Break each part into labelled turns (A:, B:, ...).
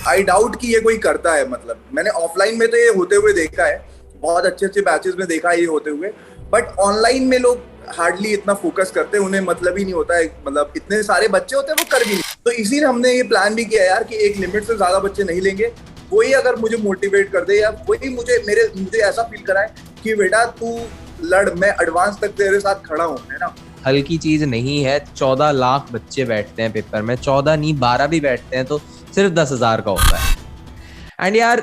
A: I doubt कि ये कोई करता है। मतलब मैंने ऑफलाइन में तो ये होते हुए देखा है, बहुत अच्छे अच्छे बैचेस में देखा है ये होते हुए, बट ऑनलाइन में लोग हार्डली इतना फोकस करते हैं, उन्हें मतलब ही नहीं होता है, मतलब इतने सारे बच्चे होते हैं वो कर भी नहीं। तो इसीलिए हमने ये प्लान भी किया यार कि एक लिमिट से ज्यादा बच्चे नहीं लेंगे। कोई अगर मुझे मोटिवेट कर दे या कोई मुझे ऐसा फील कराए कि बेटा तू लड़, मैं एडवांस तक तेरे साथ खड़ा हूँ, है ना।
B: हल्की चीज नहीं है। 14 लाख बच्चे बैठते हैं पेपर में, 14 नहीं 12 भी बैठते हैं तो सिर्फ 10,000 का होता है। एंड यार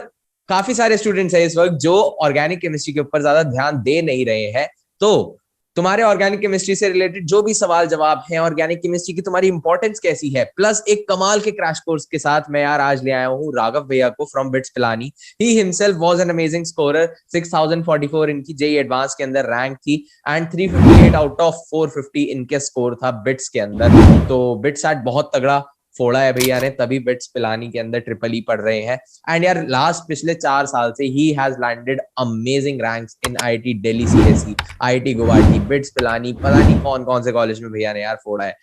B: काफी सारे स्टूडेंट्स हैं इस वक्त जो ऑर्गेनिक केमिस्ट्री के ऊपर ज्यादा ध्यान दे नहीं रहे हैं। तो तुम्हारे ऑर्गेनिक केमिस्ट्री से रिलेटेड जो भी सवाल जवाब है, ऑर्गेनिक केमिस्ट्री की तुम्हारी इंपॉर्टेंस कैसी है, प्लस एक कमाल के क्रैश कोर्स के साथ मैं यार आज ले आया हूँ राघव भैया को from bits Pilani. He himself was an amazing scorer. 6044 इनकी जेई एडवांस के अंदर रैंक थी एंड 358 आउट ऑफ 450 इनके स्कोर था बिट्स के अंदर। तो बिट्स एट बहुत तगड़ा फोड़ा है भैया ने, तभी बिट्स पिलानी के अंदर ट्रिपल ई पढ़ रहे हैं। एंड यार लास्ट पिछले 4 साल से he has landed amazing ranks in IIT Delhi, CSE, IIT Guwahati, bits Pilani, पता नहीं कौन कौन से कॉलेज में भैया ने यार फोड़ा है।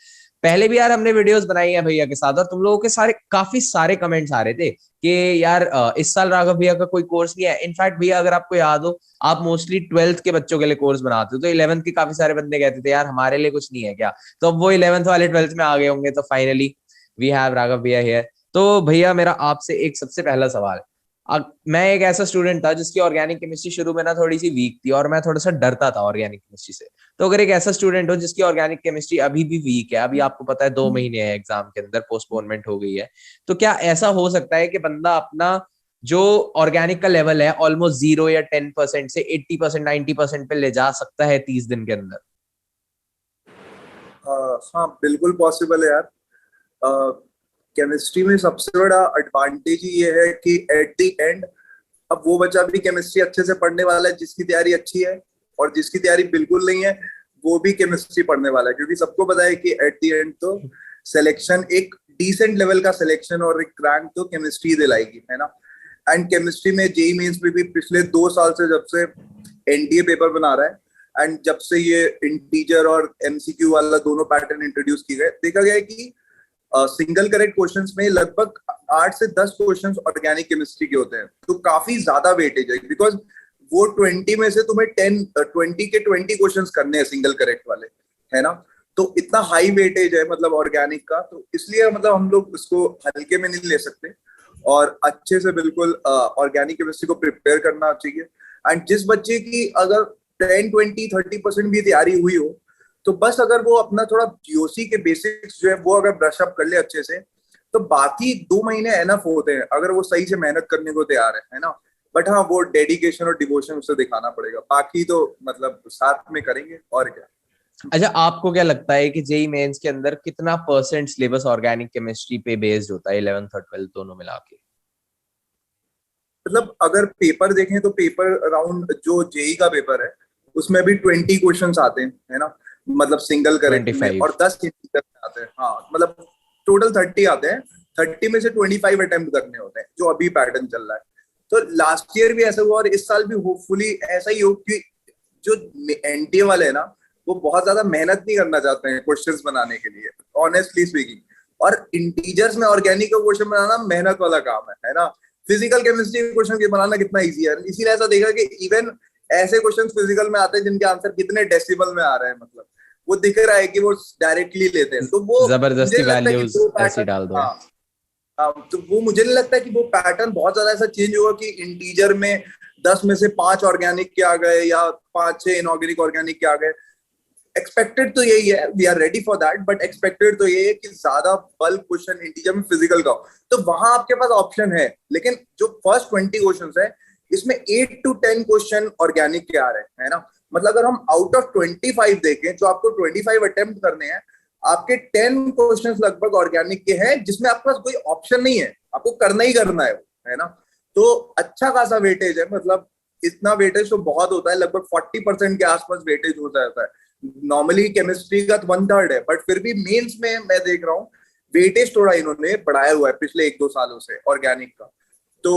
B: पहले भी यार हमने वीडियोस बनाई है भैया के साथ और तुम लोगों के काफी सारे कमेंट्स आ रहे थे कि यार इस साल राघव भैया का कोई कोर्स नहीं है। इनफैक्ट भैया अगर आपको याद हो, आप मोस्टली 12th के बच्चों के लिए कोर्स बनाते हो, तो 11th के काफी सारे बंदे कहते थे यार हमारे लिए कुछ नहीं है क्या। तो अब वो 11th वाले 12th में आ गए होंगे, तो फाइनली वी हैव राघव भैया हियर। तो भैया मेरा आपसे एक सबसे पहला सवाल, मैं एक ऐसा स्टूडेंट था जिसकी ऑर्गेनिक केमिस्ट्री शुरू में ना थोड़ी सी वीक थी और मैं थोड़ा सा डरता था ऑर्गेनिक केमिस्ट्री से। तो अगर एक ऐसा स्टूडेंट हो जिसकी ऑर्गेनिक केमिस्ट्री अभी भी वीक है, अभी आपको पता है 2 महीने है एग्जाम के अंदर, पोस्टपोनमेंट हो गई है, तो क्या ऐसा हो सकता है कि बंदा अपना जो ऑर्गेनिक का लेवल है ऑलमोस्ट 0 या 10% से 80% 90% पे ले जा सकता है 30 दिन के अंदर?
A: हाँ बिल्कुल पॉसिबल है यार। केमिस्ट्री में सबसे बड़ा एडवांटेज ही ये है कि एट द एंड अब वो बच्चा भी केमिस्ट्री अच्छे से पढ़ने वाला है जिसकी तैयारी अच्छी है, और जिसकी तैयारी बिल्कुल नहीं है वो भी केमिस्ट्री पढ़ने वाला है, क्योंकि सबको पता है कि एट द एंड तो सिलेक्शन एक डिसेंट लेवल का सिलेक्शन और एक रैंक तो केमिस्ट्री दिलाएगी, है ना। एंड केमिस्ट्री में जेई मेंस में भी पिछले 2 साल से जब से एनडीए पेपर बना रहा है एंड जब से ये इंटीजर और एमसीक्यू वाला दोनों पैटर्न इंट्रोड्यूस किए गए, देखा गया है कि सिंगल करेक्ट क्वेश्चंस में लगभग 8 से 10 क्वेश्चंस ऑर्गेनिक केमिस्ट्री के होते हैं, तो काफी ज्यादा वेटेज है, बिकॉज वो 20 में से तुम्हें 20 के 20 क्वेश्चंस करने हैं सिंगल करेक्ट वाले, है ना। तो इतना हाई वेटेज है मतलब ऑर्गेनिक का, तो इसलिए मतलब हम लोग इसको हल्के में नहीं ले सकते और अच्छे से बिल्कुल ऑर्गेनिक केमिस्ट्री को प्रिपेयर करना चाहिए। एंड जिस बच्चे की अगर 10 20 30% भी तैयारी हुई हो, तो बस अगर वो अपना थोड़ा जीओसी के बेसिक्स जो है वो अगर ब्रश अप कर ले अच्छे से, तो बाकी 2 महीने एनफ होते हैं अगर वो सही से मेहनत करने को तैयार है ना। बट हाँ, वो डेडिकेशन और डिवोशन उसे दिखाना पड़ेगा, बाकी तो मतलब साथ में करेंगे और क्या।
B: अच्छा, आपको क्या लगता है कि जेई मेंस के अंदर कितना परसेंट सिलेबस ऑर्गेनिक केमिस्ट्री पे बेस्ड होता है 11th और 12th दोनों मिला के?
A: मतलब अगर पेपर देखें तो पेपर अराउंड जो जेई का पेपर है उसमें भी 20 क्वेश्चन आते हैं, है ना। मतलब सिंगल करेक्ट में,
B: 25।
A: और 10 इंटीजर में आते हैं। हाँ मतलब टोटल 30 आते हैं, 30 में से 25 अटेम्प्ट करने होते हैं, जो अभी पैटर्न चल रहा है। तो लास्ट ईयर भी ऐसा हुआ और इस साल भी होपफुली ऐसा ही हो, कि जो एनटीए वाले हैं ना वो बहुत ज्यादा मेहनत नहीं करना चाहते हैं क्वेश्चंस बनाने के लिए, ऑनेस्टली स्पीकिंग। और इंटीजर्स में ऑर्गेनिक का क्वेश्चन बनाना मेहनत वाला काम है ना। फिजिकल केमिस्ट्री के क्वेश्चन के बनाना कितना इजी है, इसीलिए ऐसा देखा कि इवन ऐसे क्वेश्चंस फिजिकल में आते हैं जिनके आंसर कितने डेसिबल में आ रहे हैं, मतलब वो दिख रहा है कि वो डायरेक्टली लेते हैं, तो वो मुझे
B: जबरदस्ती
A: नहीं लगता कि
B: वैल्यूज
A: वो
B: ऐसी
A: पैटर्न,
B: डाल दो।
A: हाँ तो वो मुझे नहीं लगता कि वो पैटर्न बहुत ज्यादा ऐसा चेंज होगा कि इंटीजर में 10 में से 5 ऑर्गेनिक के आ गए या 5 6 इनऑर्गेनिक ऑर्गेनिक के आ गए। एक्सपेक्टेड तो यही है, we are ready for that, but expected तो यही है कि ज्यादा बल्क क्वेश्चन इंटीजर में फिजिकल का हो, तो वहां आपके पास ऑप्शन है। लेकिन जो फर्स्ट 20 क्वेश्चन है इसमें 8 to 10 क्वेश्चन ऑर्गेनिक के आ रहे हैं, है ना। मतलब अगर हम आउट ऑफ 25 देखें, जो आपको 25 अटेम्प्ट करने हैं, आपके 10 क्वेश्चन लगभग ऑर्गेनिक के हैं जिसमें आपके पास कोई ऑप्शन नहीं है, आपको करना ही करना है ना। तो अच्छा खासा वेटेज है, मतलब इतना वेटेज तो बहुत होता है, लगभग 40% के आसपास वेटेज हो जाता है। नॉर्मली केमिस्ट्री का 1/3 है, बट फिर भी मेंस में मैं देख रहा हूँ वेटेज थोड़ा इन्होंने बढ़ाया हुआ है पिछले 1 2 सालों से ऑर्गेनिक का। तो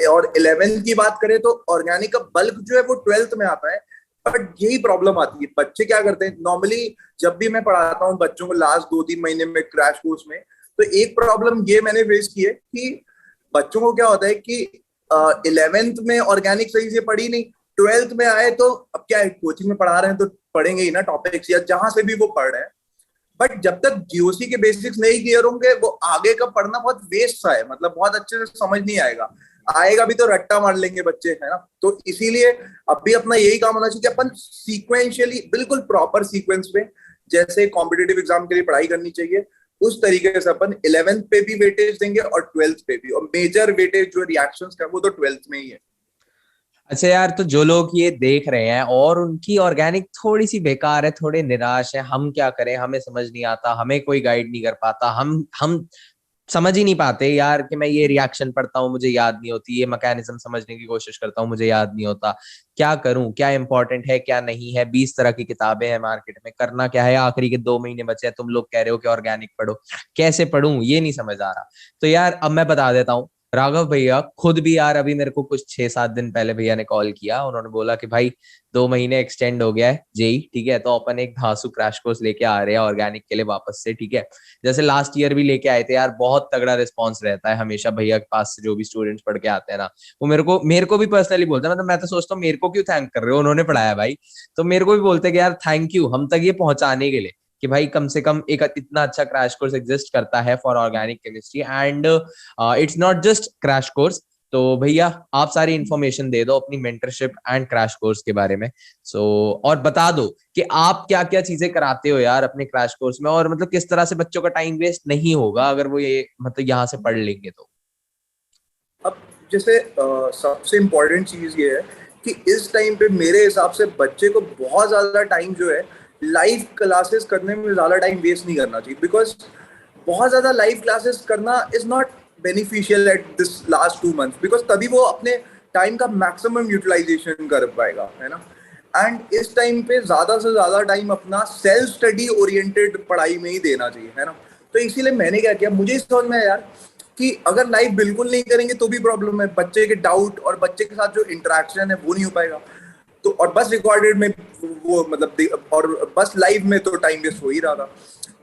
A: और 11th की बात करें तो ऑर्गेनिक का बल्क जो है वो 12th में आता है। बट यही प्रॉब्लम आती है, बच्चे क्या करते हैं नॉर्मली, जब भी मैं पढ़ाता हूँ बच्चों को लास्ट 2 3 महीने में क्रैश कोर्स में, तो एक प्रॉब्लम ये मैंने फेस की है कि बच्चों को क्या होता है कि 11th में ऑर्गेनिक सही से पढ़ी नहीं, 12th में आए तो अब क्या है, कोचिंग में पढ़ा रहे हैं तो पढ़ेंगे ही ना टॉपिक्स, या जहां से भी वो पढ़ रहे हैं। बट जब तक जीओसी के बेसिक्स नहीं क्लियर होंगे, वो आगे का पढ़ना बहुत वेस्ट सा है, मतलब बहुत अच्छे से समझ नहीं आएगा। आएगा भी तो रट्टा मार लेंगे बच्चे, है ना। तो इसीलिए अभी अपना यही काम होना चाहिए कि अपन सीक्वेंशियली, बिल्कुल प्रॉपर सीक्वेंस पे, जैसे कॉम्पिटेटिव एग्जाम के लिए पढ़ाई करनी चाहिए, उस तरीके से अपन 11th पे भी वेटेज देंगे और 12th पे भी, और मेजर वेटेज जो रिएक्शंस का वो तो 12th में ही है।
B: अच्छा यार, तो जो लोग ये देख रहे हैं और उनकी ऑर्गेनिक थोड़ी सी बेकार है, थोड़े निराश है, हम क्या करें, हमें समझ नहीं आता, हमें कोई गाइड नहीं कर पाता, हम समझ ही नहीं पाते यार कि मैं ये रिएक्शन पढ़ता हूँ मुझे याद नहीं होती, ये मैकेनिज्म समझने की कोशिश करता हूँ मुझे याद नहीं होता, क्या करूं, क्या इंपॉर्टेंट है क्या नहीं है, 20 तरह की किताबें हैं मार्केट में, करना क्या है, आखिरी के 2 महीने बचे हैं, तुम लोग कह रहे हो कि ऑर्गेनिक पढ़ो, कैसे पढ़ूं ये नहीं समझ आ रहा। तो यार अब मैं बता देता हूँ, राघव भैया खुद भी यार अभी मेरे को कुछ 6-7 दिन पहले भैया ने कॉल किया, उन्होंने बोला कि भाई 2 महीने एक्सटेंड हो गया है जेई, ठीक है, तो अपन एक धांसू क्रैश कोर्स लेके आ रहे हैं ऑर्गेनिक के लिए वापस से, ठीक है। जैसे लास्ट ईयर भी लेके आए थे यार, बहुत तगड़ा रिस्पॉन्स रहता है हमेशा भैया के पास से, जो भी स्टूडेंट्स पढ़ के आते हैं ना, वो मेरे को भी पर्सनली बोलते हैं, मतलब मैं तो सोचता हूँ मेरे को क्यों थैंक कर रहे हो, उन्होंने पढ़ाया भाई, तो मेरे को भी बोलते हैं कि यार थैंक यू हम तक ये पहुंचाने के लिए, कि भाई कम से कम एक इतना अच्छा क्रैश कोर्स एग्जिस्ट करता है for organic chemistry, and it's not just crash course. तो भैया आप सारी इन्फॉर्मेशन दे दो अपनी मेंटरशिप एंड क्रैश कोर्स के बारे में। सो और बता दो कि आप क्या क्या चीजें कराते हो यार अपने क्रैश कोर्स में, और मतलब किस तरह से बच्चों का टाइम वेस्ट नहीं होगा अगर वो ये मतलब यहाँ से पढ़ लेंगे तो।
A: अब जैसे सबसे इम्पोर्टेंट चीज ये है कि इस टाइम पे मेरे हिसाब से बच्चे को बहुत ज्यादा टाइम जो है लाइव क्लासेस करने में ज्यादा टाइम वेस्ट नहीं करना चाहिए, बिकॉज बहुत ज्यादा लाइव क्लासेस करना is not beneficial at this last 2 months, because तभी वो अपने टाइम का मैक्सिमम यूटिलाइजेशन कर पाएगा, है ना। एंड इस टाइम पे ज्यादा से ज्यादा टाइम अपना सेल्फ स्टडी ओरिएंटेड पढ़ाई में ही देना चाहिए, है ना। तो इसीलिए मैंने क्या किया, मुझे समझ में आया यार कि अगर लाइव बिल्कुल नहीं करेंगे तो भी प्रॉब्लम है, बच्चे के डाउट और बच्चे के साथ जो इंटरेक्शन है वो नहीं हो पाएगा। तो और बस रिकॉर्डेड में वो मतलब, और बस लाइव में तो टाइम वेस्ट हो ही रहा था।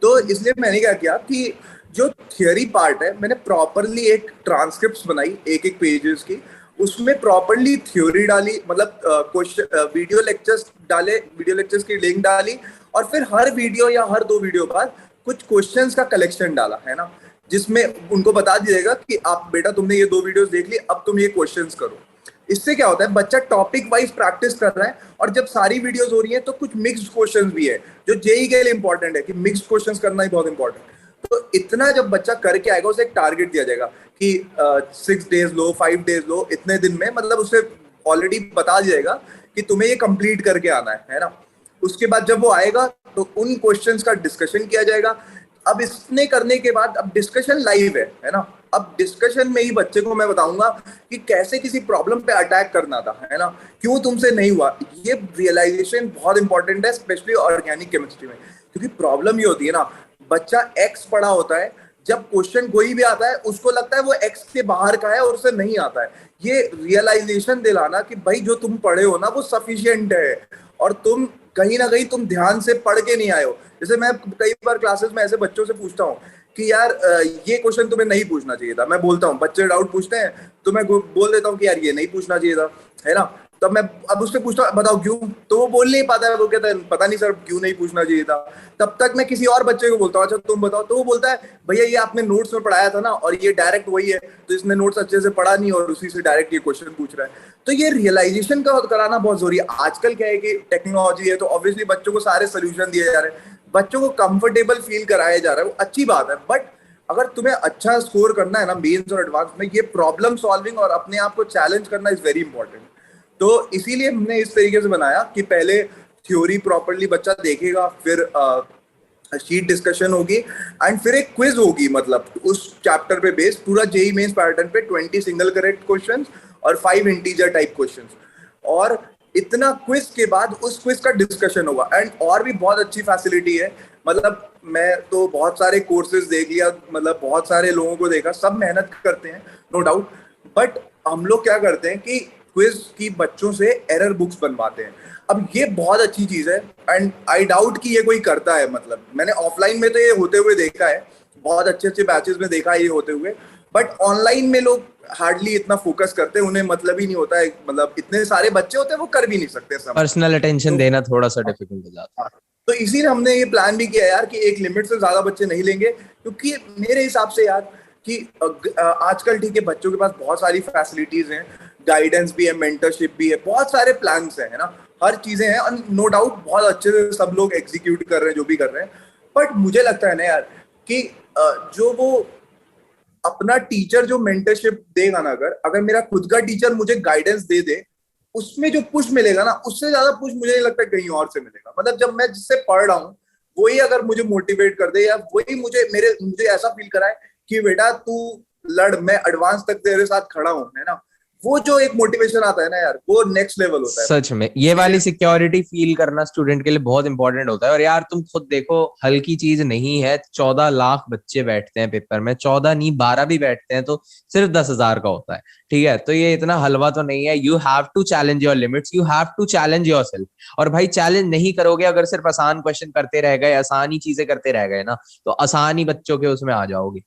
A: तो इसलिए मैंने क्या किया कि जो थियरी पार्ट है, मैंने प्रॉपरली एक ट्रांसक्रिप्ट बनाई एक एक पेजेस की, उसमें प्रॉपरली थ्योरी डाली, मतलब क्वेश्चन वीडियो लेक्चर्स डाले, वीडियो लेक्चर्स की लिंक डाली, और फिर हर वीडियो या हर 2 वीडियो बाद कुछ क्वेश्चंस का कलेक्शन डाला, है ना, जिसमें उनको बता दिएगा कि आप बेटा तुमने ये 2 वीडियोस देख ली, अब तुम ये क्वेश्चंस करो। इससे क्या होता है, बच्चा टॉपिक वाइज प्रैक्टिस कर रहा है, और जब सारी वीडियोस हो रही हैं तो कुछ मिक्स्ड क्वेश्चंस भी है, जो जेई के लिए इंपॉर्टेंट है कि मिक्स्ड क्वेश्चंस करना ही बहुत इंपॉर्टेंट है। तो इतना जब बच्चा करके आएगा, उसे एक टारगेट दिया जाएगा कि 6 डेज लो, 5 डेज लो, इतने दिन में, मतलब उसे ऑलरेडी बता दिया जाएगा कि तुम्हें ये कंप्लीट करके आना है ना। उसके बाद जब वो आएगा तो उन क्वेश्चंस का डिस्कशन किया जाएगा। अब इसने करने के बाद अब डिस्कशन लाइव है ना। अब डिस्कशन में ही बच्चे को मैं बताऊंगा कि कैसे किसी प्रॉब्लम पे अटैक करना था, है ना, क्यों तुमसे नहीं हुआ। ये रियलाइजेशन बहुत इंपॉर्टेंट है, स्पेशली ऑर्गेनिक केमिस्ट्री में, क्योंकि प्रॉब्लम ये होती है ना, बच्चा एक्स पढ़ा होता है, जब क्वेश्चन कोई भी आता है उसको लगता है वो एक्स के बाहर का है और उसे नहीं आता है। ये रियलाइजेशन दिलाना कि भाई जो तुम पढ़े हो ना वो सफिशिएंट है, और तुम कहीं ना कहीं तुम ध्यान से पढ़ के नहीं आए हो। जैसे मैं कई बार क्लासेस में ऐसे बच्चों से पूछता हूँ कि यार ये क्वेश्चन तुम्हें नहीं पूछना चाहिए था, मैं बोलता हूँ, बच्चे डाउट पूछते हैं तो मैं बोल देता हूँ कि यार ये नहीं पूछना चाहिए था, है ना। तब मैं अब उससे पूछता हूँ बताओ क्यों, तो वो बोल नहीं पाता है, वो कहता है पता नहीं सर क्यों नहीं पूछना चाहिए था। तब तक मैं किसी और बच्चे को बोलता हूँ अच्छा तुम बताओ, तो वो बोलता है भैया ये आपने नोट्स में पढ़ाया था ना, और ये डायरेक्ट वही है, तो इसने नोट्स अच्छे से पढ़ा नहीं और उसी से डायरेक्ट ये क्वेश्चन पूछ रहा है। तो ये रियलाइजेशन का कराना बहुत जरूरी है। आजकल क्या है कि टेक्नोलॉजी है, तो ऑब्वियसली बच्चों को सारे सोल्यूशन दिए जा रहे हैं, बच्चों को कंफर्टेबल फील कराया जा रहा है, वो अच्छी बात है। बट अगर तुम्हें अच्छा स्कोर करना है ना मेंस और एडवांस में, ये प्रॉब्लम सॉल्विंग और अपने आप को चैलेंज करना इज वेरी इंपॉर्टेंट। तो इसीलिए हमने इस तरीके से बनाया कि पहले थ्योरी प्रॉपरली बच्चा देखेगा, फिर शीट डिस्कशन होगी, एंड फिर एक क्विज होगी, मतलब उस चैप्टर पे बेस्ड पूरा जेई मेंस पैटर्न पे 20 सिंगल करेक्ट क्वेश्चंस और 5 इंटीजर टाइप क्वेश्चंस। और इतना क्विज के बाद उस क्विज का डिस्कशन होगा। एंड और भी बहुत अच्छी फैसिलिटी है, मतलब मैं तो बहुत सारे कोर्सेज देख लिया, मतलब बहुत सारे लोगों को देखा, सब मेहनत करते हैं नो डाउट, बट हम लोग क्या करते हैं कि क्विज की बच्चों से एरर बुक्स बनवाते हैं। अब ये बहुत अच्छी चीज है, एंड आई डाउट कि ये कोई करता है, मतलब मैंने ऑफलाइन में तो ये होते हुए देखा है, बहुत अच्छे अच्छे बैचेस में देखा है ये होते हुए, बट ऑनलाइन में लोग हार्डली इतना फोकस करते, उन्हें मतलब ही नहीं होता है, मतलब इतने सारे बच्चे होते हैं वो कर भी नहीं सकते सब।
B: पर्सनल अटेंशन
A: तो
B: देना थोड़ा सा डिफिकल्ट हो जाता
A: हाँ, तो इसीलिए हमने ये प्लान भी किया यार कि एक लिमिट से ज्यादा बच्चे नहीं लेंगे, क्योंकि मेरे हिसाब से यार कि आजकल ठीक है बच्चों के पास बहुत सारी फैसिलिटीज हैं, गाइडेंस भी है, मेंटरशिप भी है, बहुत सारे प्लान्स हैं, है ना, हर चीजें हैं, और नो डाउट बहुत अच्छे से सब लोग एग्जीक्यूट कर रहे हैं जो भी कर रहे हैं। बट मुझे लगता है ना यार कि जो वो अपना टीचर जो मेंटरशिप देगा ना, अगर अगर मेरा खुद का टीचर मुझे गाइडेंस दे दे, उसमें जो पुश मिलेगा ना, उससे ज्यादा पुश मुझे नहीं लगता कहीं और से मिलेगा। मतलब जब मैं जिससे पढ़ रहा हूँ वही अगर मुझे मोटिवेट कर दे, या वही मुझे ऐसा फील कराए कि बेटा तू लड़, मैं एडवांस तक तेरे साथ खड़ा हूँ, है ना, वो जो एक मोटिवेशन आता है ना यार, वो नेक्स्ट लेवल होता है भाई।
B: सच में ये वाली सिक्योरिटी फील करना स्टूडेंट के लिए बहुत इंपॉर्टेंट होता है। और यार तुम खुद देखो, हल्की चीज नहीं है, 14 लाख बच्चे बैठते हैं पेपर में, 14 नहीं 12 भी बैठते हैं तो सिर्फ 10,000 का होता है। ठीक है, तो ये इतना हलवा तो नहीं है। You have to challenge your limits, you have to challenge yourself. और भाई चैलेंज नहीं करोगे, अगर सिर्फ आसान क्वेश्चन करते रह गए, आसान ही चीजें करते रह गए ना, तो आसान ही बच्चों के उसमें आ जाओगे।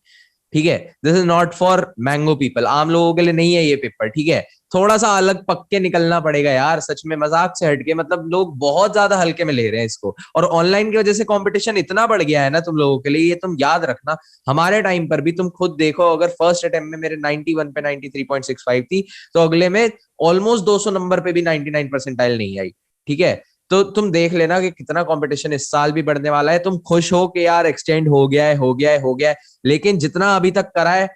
B: ठीक है, this is not for mango people, आम लोगों के लिए नहीं है ये पेपर। ठीक है, थोड़ा सा अलग पक के निकलना पड़ेगा यार, सच में मजाक से हटके। मतलब लोग बहुत ज्यादा हल्के में ले रहे हैं इसको, और ऑनलाइन की वजह से कंपटीशन इतना बढ़ गया है ना तुम लोगों के लिए, ये तुम याद रखना। हमारे टाइम पर भी तुम खुद देखो, अगर फर्स्ट अटेम्प्ट में मेरे 91 पे 93.65 थी, तो अगले में ऑलमोस्ट 200 नंबर पे भी 99 परसेंटाइल नहीं आई। ठीक है, तो तुम देख लेना कि कितना कंपटीशन इस साल भी बढ़ने वाला है। तुम खुश हो कि यार एक्सटेंड हो गया है, हो गया है, हो गया है, लेकिन जितना अभी तक करा है,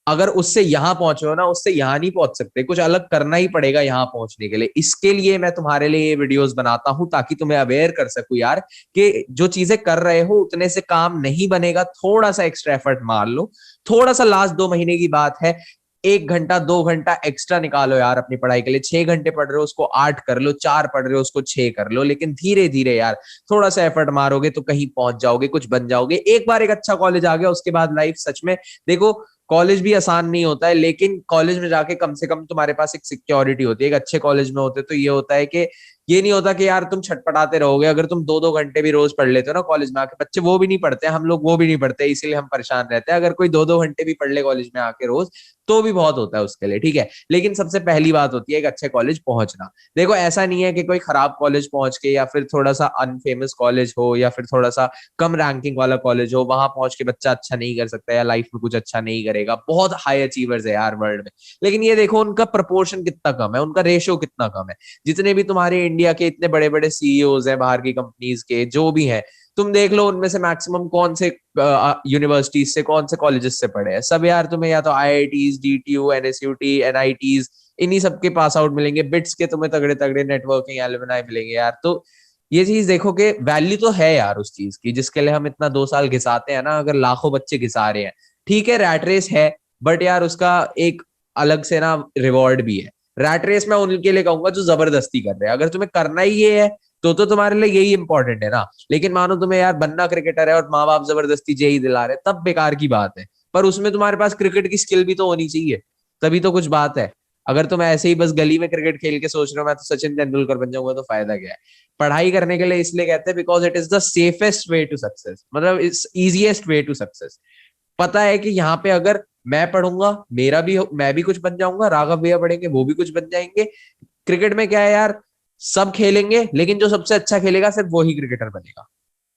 B: अगर उससे यहां पहुंचे हो ना, उससे यहां नहीं पहुंच सकते, कुछ अलग करना ही पड़ेगा यहां पहुंचने के लिए। इसके लिए मैं तुम्हारे लिए ये वीडियोस बनाता हूं, ताकि तुम्हें अवेयर कर सकूं यार कि जो चीजें कर रहे हो उतने से काम नहीं बनेगा, थोड़ा सा एक्स्ट्रा एफर्ट मार लो। थोड़ा सा लास्ट 2 महीने की बात है, 1 घंटा 2 घंटा एक्स्ट्रा निकालो यार अपनी पढ़ाई के लिए। 6 घंटे पढ़ रहे हो उसको 8 कर लो, 4 पढ़ रहे हो उसको 6 कर लो, लेकिन धीरे धीरे यार थोड़ा सा एफर्ट मारोगे तो कहीं पहुंच जाओगे, कुछ बन जाओगे। एक बार एक अच्छा कॉलेज आ गया, उसके बाद लाइफ सच में देखो, कॉलेज भी आसान नहीं होता है, लेकिन कॉलेज में जाके कम से कम तुम्हारे पास एक सिक्योरिटी होती है। एक अच्छे कॉलेज में होते तो ये होता है कि ये नहीं होता कि यार तुम छटपटाते रहोगे। अगर तुम 2-2 घंटे भी रोज पढ़ लेते हो ना कॉलेज में आके, बच्चे वो भी नहीं पढ़ते, हम लोग वो भी नहीं पढ़ते, इसीलिए हम परेशान रहते हैं। अगर कोई 2-2 घंटे भी पढ़ ले कॉलेज में आके रोज, तो भी बहुत होता है उसके लिए। ठीक है, लेकिन सबसे पहली बात होती है एक अच्छे कॉलेज पहुंचना। देखो ऐसा नहीं है कि कोई खराब कॉलेज पहुंच के, या फिर थोड़ा सा अनफेमस कॉलेज हो, या फिर थोड़ा सा कम रैंकिंग वाला कॉलेज हो, वहां पहुंच के बच्चा अच्छा नहीं कर सकता या लाइफ में कुछ अच्छा नहीं करेगा। बहुत हाई अचीवर्स है यार वर्ल्ड में, लेकिन ये देखो उनका प्रपोर्शन कितना कम है, उनका रेशियो कितना कम है। जितने भी तुम्हारे इंडिया के इतने बड़े बड़े सीईओज हैं बाहर की कंपनीज के, जो भी हैं, तुम देख लो उनमें से मैक्सिमम कौन से यूनिवर्सिटीज से, कौन से कॉलेजेस से पढ़े हैं सब यार। तुम्हें या तो आईआईटीज, डीटीयू, एनएसयूटी, एनआईटीज, इन्हीं सब के पास आउट मिलेंगे। बिट्स के तुम्हें तगड़े तगड़े नेटवर्किंग एलुमनाई मिलेंगे यार। तो ये चीज देखो कि वैल्यू तो है यार उस चीज की, जिसके लिए हम इतना 2 साल घिसाते हैं ना। अगर लाखों बच्चे घिसा रहे हैं, ठीक है रैट रेस है, बट यार उसका एक अलग से ना रिवॉर्ड भी है। रैट रेस मैं उनके लिए कहूंगा जो जबरदस्ती कर रहे हैं। अगर तुम्हें करना ही ये है तो तुम्हारे लिए यही इंपॉर्टेंट है ना। लेकिन मानो तुम्हें यार बनना क्रिकेटर है और माँ बाप जबरदस्ती जेई दिला रहे, तब बेकार की बात है। पर उसमें तुम्हारे पास क्रिकेट की स्किल भी तो होनी चाहिए, तभी तो कुछ बात है। अगर तुम ऐसे ही बस गली में क्रिकेट खेल के सोच रहे हो मैं तो सचिन तेंदुलकर बन जाऊंगा, तो फायदा क्या है। पढ़ाई करने के लिए इसलिए कहते हैं because it is the safest way to success, मतलब it's easiest way to success. पता है कि यहाँ पे अगर मैं पढ़ूंगा, मैं भी कुछ बन जाऊंगा, राघव भैया पढ़ेंगे वो भी कुछ बन जाएंगे। क्रिकेट में क्या है यार, सब खेलेंगे, लेकिन जो सबसे अच्छा खेलेगा सिर्फ वही क्रिकेटर बनेगा,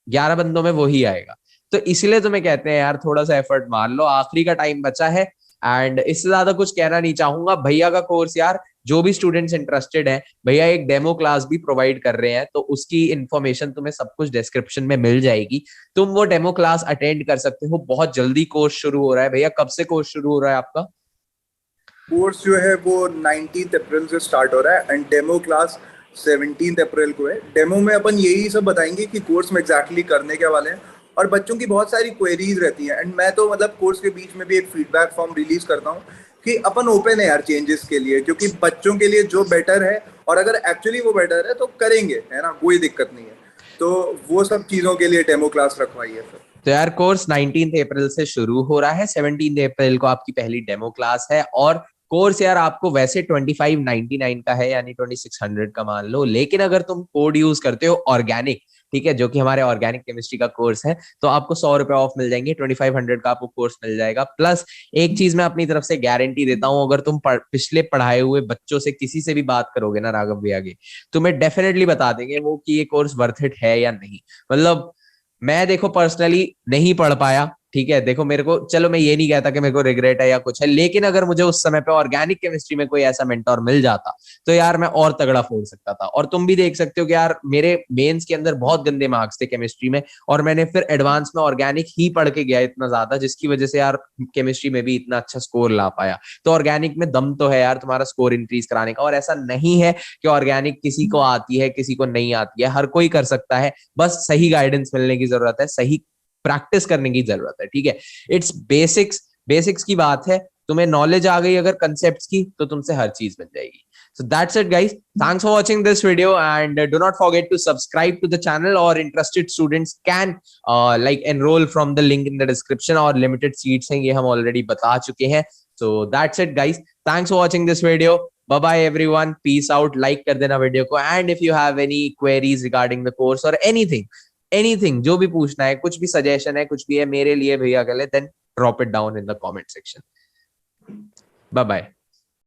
B: 11 बंदों में वही आएगा। तो इसलिए तुम्हें कहते हैं यार थोड़ा सा एफर्ट मार लो, आखिरी का टाइम बचा है। एंड इससे ज्यादा कुछ कहना नहीं चाहूंगा। भैया का कोर्स यार, जो भी स्टूडेंट्स इंटरेस्टेड है, भैया एक डेमो क्लास भी प्रोवाइड कर रहे हैं, तो उसकी इन्फॉर्मेशन तुम्हें सब कुछ डिस्क्रिप्शन में मिल जाएगी। तुम वो डेमो क्लास अटेंड कर सकते हो। बहुत जल्दी कोर्स शुरू हो रहा है। भैया कब से कोर्स शुरू हो रहा है आपका?
A: कोर्स जो है वो 19 अप्रैल से स्टार्ट हो रहा है, एंड डेमो क्लास 17 अप्रैल को है। डेमो में अपन यही सब बताएंगे कि कोर्स में एग्जैक्टली करने के वाले हैं, और बच्चों की बहुत सारी क्वेरीज रहती हैं। एंड मैं तो मतलब कोर्स के बीच में भी एक फीडबैक फॉर्म रिलीज करता हूँ कि अपन ओपन है यार चेंजेस के लिए, क्योंकि बच्चों के लिए जो बेटर है, और अगर एक्चुअली वो बेटर है तो करेंगे, है ना, कोई दिक्कत नहीं है। तो वो सब चीजों के लिए डेमो क्लास रखवाई है सर।
B: तो यार कोर्स 19 अप्रैल से शुरू हो रहा है, 17 अप्रैल को आपकी पहली डेमो क्लास है। और कोर्स यार आपको वैसे 2599 का है, यानी 2600 का मान लो, लेकिन अगर तुम कोड यूज करते हो ऑर्गेनिक, ठीक है, जो कि हमारे ऑर्गेनिक केमिस्ट्री का कोर्स है, तो आपको 100 रुपए ऑफ मिल जाएंगे, 2500 का आपको कोर्स मिल जाएगा। प्लस एक चीज मैं अपनी तरफ से गारंटी देता हूँ, अगर तुम पिछले पढ़ाए हुए बच्चों से किसी से भी बात करोगे ना राघव भैया की, तुम्हें डेफिनेटली बता देंगे वो कि ये कोर्स वर्थ इट है या नहीं। मतलब मैं देखो पर्सनली नहीं पढ़ पाया, ठीक है, देखो मेरे को, चलो मैं ये नहीं कहता कि मेरे को रिग्रेट है या कुछ है, लेकिन अगर मुझे उस समय पे ऑर्गेनिक केमिस्ट्री में कोई ऐसा मेंटोर मिल जाता तो यार मैं और तगड़ा फोड़ सकता था। और तुम भी देख सकते हो कि यार मेरे मेंस के अंदर बहुत गंदे मार्क्स थे केमिस्ट्री में, और मैंने फिर एडवांस में ऑर्गेनिक ही पढ़ के गया इतना ज्यादा, जिसकी वजह से यार केमिस्ट्री में भी इतना अच्छा स्कोर ला पाया। तो ऑर्गेनिक में दम तो है यार तुम्हारा स्कोर इंक्रीज कराने का, और ऐसा नहीं है कि ऑर्गेनिक किसी को आती है किसी को नहीं आती है, हर कोई कर सकता है, बस सही गाइडेंस मिलने की जरूरत है, सही प्रैक्टिस करने की जरूरत है, ठीक है। इट्स बेसिक्स, बेसिक्स की बात है, तुम्हें नॉलेज आ गई अगर कंसेप्ट्स की तो तुमसे हर चीज मिल जाएगी। So that's it guys, thanks for watching this video, and do not forget to subscribe to the channel, or interested students can like enroll from the link in the description, और limited seats हैं ये हम already बता चुके हैं। So that's it guys, thanks for watching this video, bye bye everyone, peace out, like कर देना video को, and if you have any queries regarding the course or anything जो भी पूछना है, कुछ भी सजेशन है, कुछ भी है मेरे लिए भैया के लिए, then drop it down in the comment section. Bye bye.